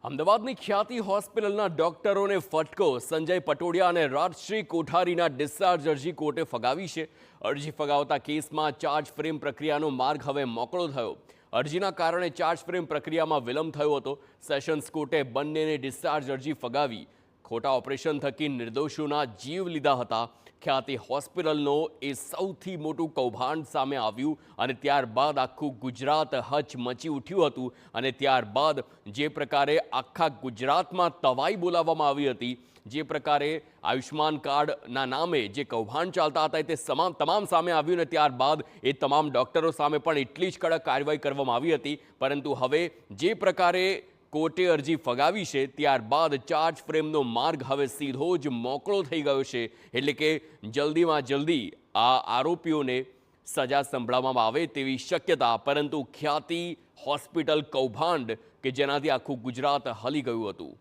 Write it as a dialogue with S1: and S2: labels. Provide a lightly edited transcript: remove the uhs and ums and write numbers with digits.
S1: અમદાવાદની ખ્યાતિ હોસ્પિટલના ડોક્ટરોને ફટકો. સંજય પટોડિયા અને રાજશ્રી કોઠારીના ડિસ્ચાર્જ અરજી કોર્ટે ફગાવી છે. અરજી ફગાવતા કેસમાં ચાર્જ ફ્રેમ પ્રક્રિયાનો માર્ગ હવે મોકળો થયો. અરજીના કારણે ચાર્જ ફ્રેમ પ્રક્રિયામાં વિલંબ થયો હતો. સેશન્સ કોર્ટે બંનેને ડિસ્ચાર્જ અરજી ફગાવી. ખોટા ઓપરેશન થકી નિર્દોષોના જીવ લીધા હતા. ખ્યાતિ હોસ્પિટલનો એ સૌથી મોટું કૌભાંડ સામે આવ્યું અને ત્યારબાદ આખું ગુજરાત હચમચી ઉઠ્યું હતું. અને ત્યારબાદ જે પ્રકારે આખા ગુજરાતમાં તવાઈ બોલાવવામાં આવી હતી, જે પ્રકારે આયુષ્માન કાર્ડના નામે જે કૌભાંડ ચાલતા હતા તે તમામ સામે આવ્યું અને ત્યારબાદ એ તમામ ડૉક્ટરો સામે પણ એટલી જ કડક કાર્યવાહી કરવામાં આવી હતી. પરંતુ હવે જે પ્રકારે કોર્ટે અરજી ફગાવી છે ત્યારબાદ ચાર્જ ફ્રેમનો માર્ગ હવે સીધો જ મોકળો થઈ ગયો છે. એટલે કે જલ્દીમાં જલ્દી આ આરોપીઓને સજા સંભળાવવામાં આવે તેવી શક્યતા. પરંતુ ખ્યાતિ હોસ્પિટલ કૌભાંડ કે જેનાથી આખું ગુજરાત હલી ગયું હતું.